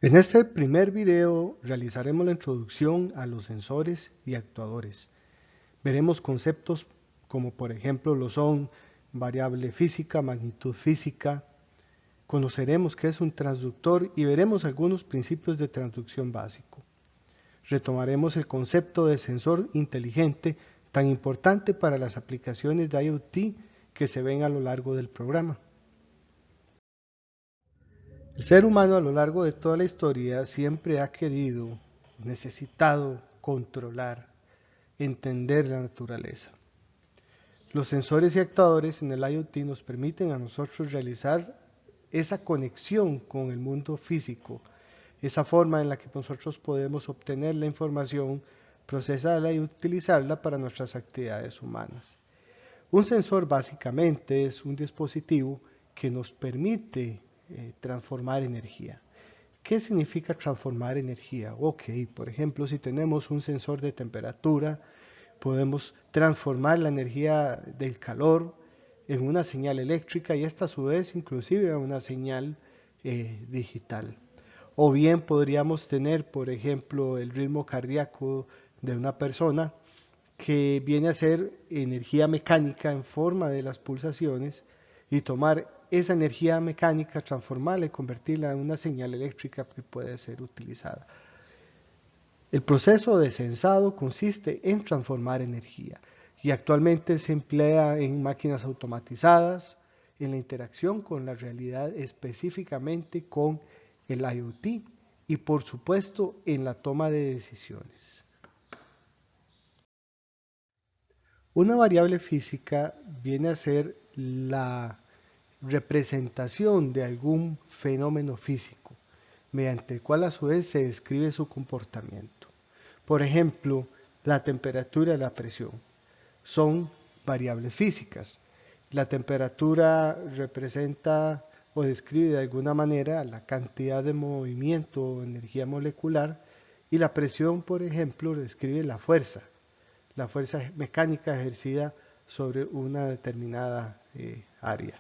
En este primer video realizaremos la introducción a los sensores y actuadores. Veremos conceptos como por ejemplo lo son variable física, magnitud física. Conoceremos qué es un transductor y veremos algunos principios de transducción básico. Retomaremos el concepto de sensor inteligente tan importante para las aplicaciones de IoT que se ven a lo largo del programa. El ser humano a lo largo de toda la historia siempre ha querido, necesitado controlar, entender la naturaleza. Los sensores y actuadores en el IoT nos permiten a nosotros realizar esa conexión con el mundo físico, esa forma en la que nosotros podemos obtener la información, procesarla y utilizarla para nuestras actividades humanas. Un sensor básicamente es un dispositivo que nos permite transformar energía. ¿Qué significa transformar energía? Ok, por ejemplo, si tenemos un sensor de temperatura, podemos transformar la energía del calor en una señal eléctrica y esta a su vez inclusive a una señal digital. O bien podríamos tener, por ejemplo, el ritmo cardíaco de una persona que viene a ser energía mecánica en forma de las pulsaciones y tomar esa energía mecánica, transformarla y convertirla en una señal eléctrica que puede ser utilizada. El proceso de sensado consiste en transformar energía y actualmente se emplea en máquinas automatizadas, en la interacción con la realidad, específicamente con el IoT y por supuesto en la toma de decisiones. Una variable física viene a ser la representación de algún fenómeno físico, mediante el cual a su vez se describe su comportamiento. Por ejemplo, la temperatura y la presión son variables físicas. La temperatura representa o describe de alguna manera la cantidad de movimiento o energía molecular y la presión, por ejemplo, describe la fuerza mecánica ejercida sobre una determinada área.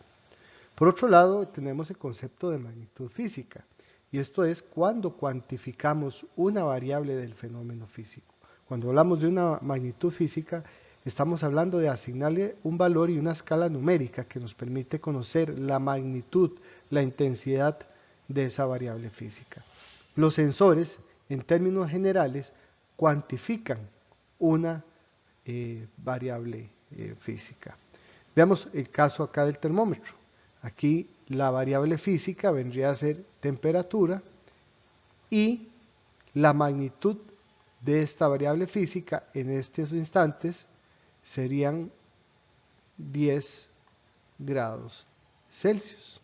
Por otro lado, tenemos el concepto de magnitud física, y esto es cuando cuantificamos una variable del fenómeno físico. Cuando hablamos de una magnitud física, estamos hablando de asignarle un valor y una escala numérica que nos permite conocer la magnitud, la intensidad de esa variable física. Los sensores, en términos generales, cuantifican una variable física. Veamos el caso acá del termómetro. Aquí la variable física vendría a ser temperatura y la magnitud de esta variable física en estos instantes serían 10 grados Celsius.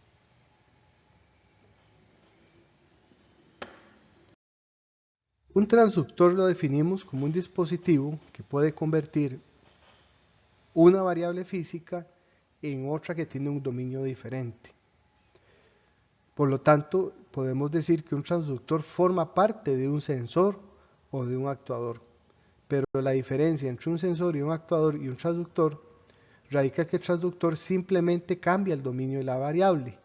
Un transductor lo definimos como un dispositivo que puede convertir una variable física en otra que tiene un dominio diferente. Por lo tanto, podemos decir que un transductor forma parte de un sensor o de un actuador. Pero la diferencia entre un sensor y un actuador y un transductor radica que el transductor simplemente cambia el dominio de la variable,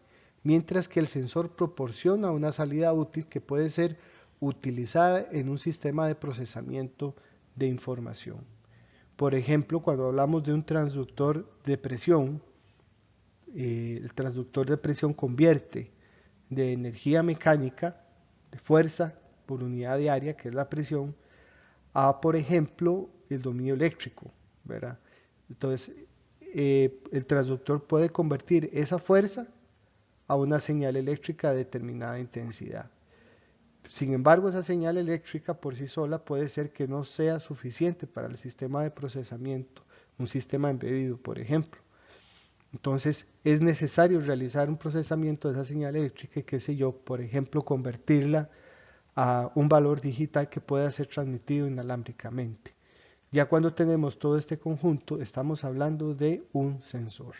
mientras que el sensor proporciona una salida útil que puede ser utilizada en un sistema de procesamiento de información. Por ejemplo, cuando hablamos de un transductor de presión, el transductor de presión convierte de energía mecánica, de fuerza por unidad de área, que es la presión, a, por ejemplo, el dominio eléctrico, ¿verdad? Entonces, el transductor puede convertir esa fuerza a una señal eléctrica de determinada intensidad. Sin embargo, esa señal eléctrica por sí sola puede ser que no sea suficiente para el sistema de procesamiento, un sistema embebido, por ejemplo. Entonces, es necesario realizar un procesamiento de esa señal eléctrica y, qué sé yo, por ejemplo, convertirla a un valor digital que pueda ser transmitido inalámbricamente. Ya cuando tenemos todo este conjunto, estamos hablando de un sensor.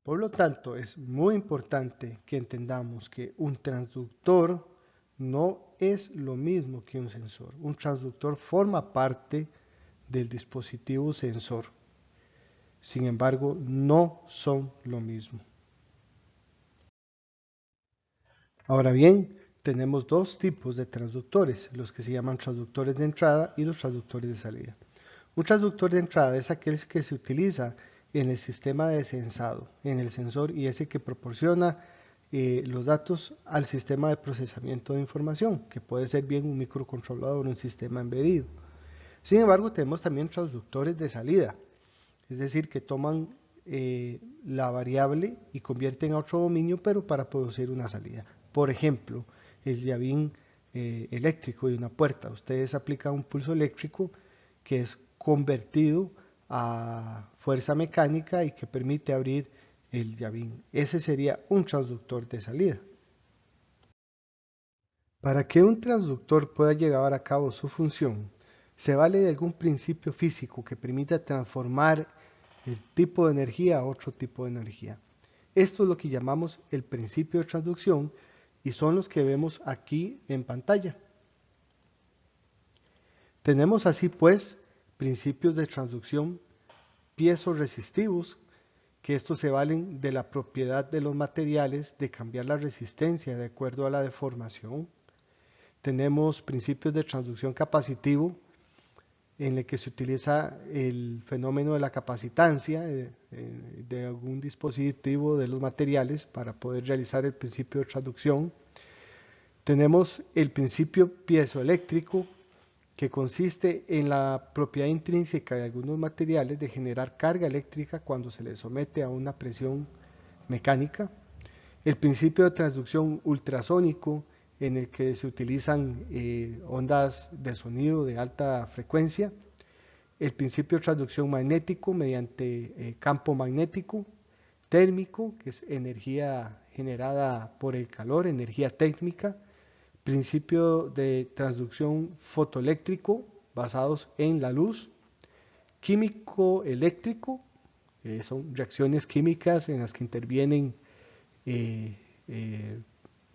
Por lo tanto, es muy importante que entendamos que un transductor no es lo mismo que un sensor. Un transductor forma parte del dispositivo sensor. Sin embargo, no son lo mismo. Ahora bien, tenemos dos tipos de transductores, los que se llaman transductores de entrada y los transductores de salida. Un transductor de entrada es aquel que se utiliza en el sistema de sensado, en el sensor, y es el que proporciona los datos al sistema de procesamiento de información, que puede ser bien un microcontrolador o un sistema embedido. Sin embargo, tenemos también transductores de salida, es decir, que toman la variable y convierten a otro dominio, pero para producir una salida. Por ejemplo, el llavín eléctrico de una puerta. Ustedes aplican un pulso eléctrico que es convertido a fuerza mecánica y que permite abrir el llavín. Ese sería un transductor de salida. Para que un transductor pueda llevar a cabo su función, se vale de algún principio físico que permita transformar el tipo de energía a otro tipo de energía. Esto es lo que llamamos el principio de transducción y son los que vemos aquí en pantalla. Tenemos así pues principios de transducción piezoresistivos, que estos se valen de la propiedad de los materiales de cambiar la resistencia de acuerdo a la deformación. Tenemos principios de transducción capacitivo, en el que se utiliza el fenómeno de la capacitancia de algún dispositivo de los materiales para poder realizar el principio de transducción. Tenemos el principio piezoeléctrico, que consiste en la propiedad intrínseca de algunos materiales de generar carga eléctrica cuando se les somete a una presión mecánica. El principio de transducción ultrasónico, en el que se utilizan ondas de sonido de alta frecuencia. El principio de transducción magnético mediante campo magnético. Térmico, que es energía generada por el calor, energía térmica. Principio de transducción fotoeléctrico basados en la luz. Químico eléctrico, son reacciones químicas en las que intervienen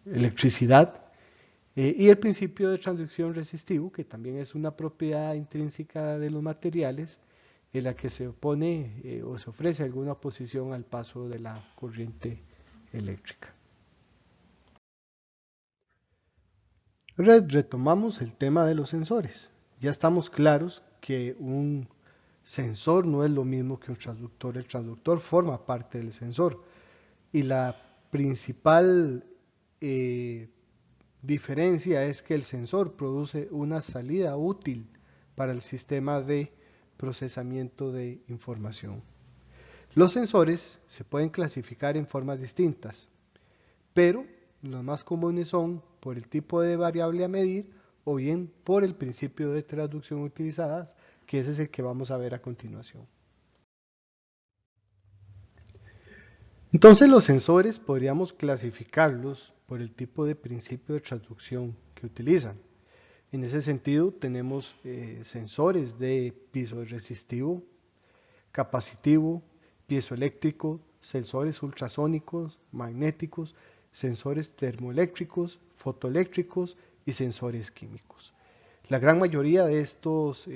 electricidad. Y el principio de transducción resistivo, que también es una propiedad intrínseca de los materiales en la que se opone o se ofrece alguna oposición al paso de la corriente eléctrica. Retomamos el tema de los sensores. Ya estamos claros que un sensor no es lo mismo que un transductor. El transductor forma parte del sensor y la principal diferencia es que el sensor produce una salida útil para el sistema de procesamiento de información. Los sensores se pueden clasificar en formas distintas, pero los más comunes son por el tipo de variable a medir o bien por el principio de transducción utilizadas, que ese es el que vamos a ver a continuación. Entonces los sensores podríamos clasificarlos por el tipo de principio de transducción que utilizan. En ese sentido tenemos sensores de piezoresistivo, capacitivo, piezoeléctrico, sensores ultrasónicos, magnéticos, sensores termoeléctricos, fotoeléctricos y sensores químicos. La gran mayoría de estos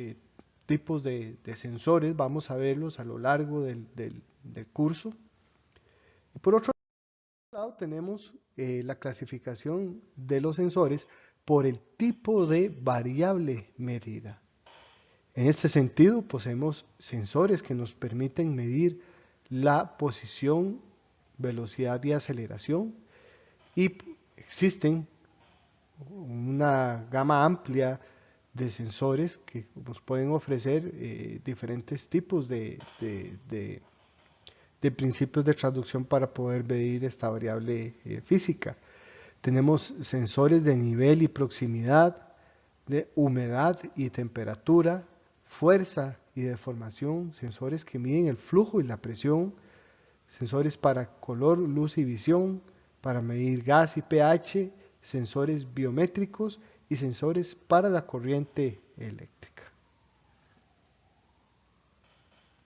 tipos de sensores vamos a verlos a lo largo del curso. Y por otro lado tenemos la clasificación de los sensores por el tipo de variable medida. En este sentido, poseemos sensores que nos permiten medir la posición, velocidad y aceleración, y existen una gama amplia de sensores que nos pueden ofrecer diferentes tipos de principios de transducción para poder medir esta variable física. Tenemos sensores de nivel y proximidad, de humedad y temperatura, fuerza y deformación, sensores que miden el flujo y la presión, sensores para color, luz y visión, para medir gas y pH, sensores biométricos y sensores para la corriente eléctrica.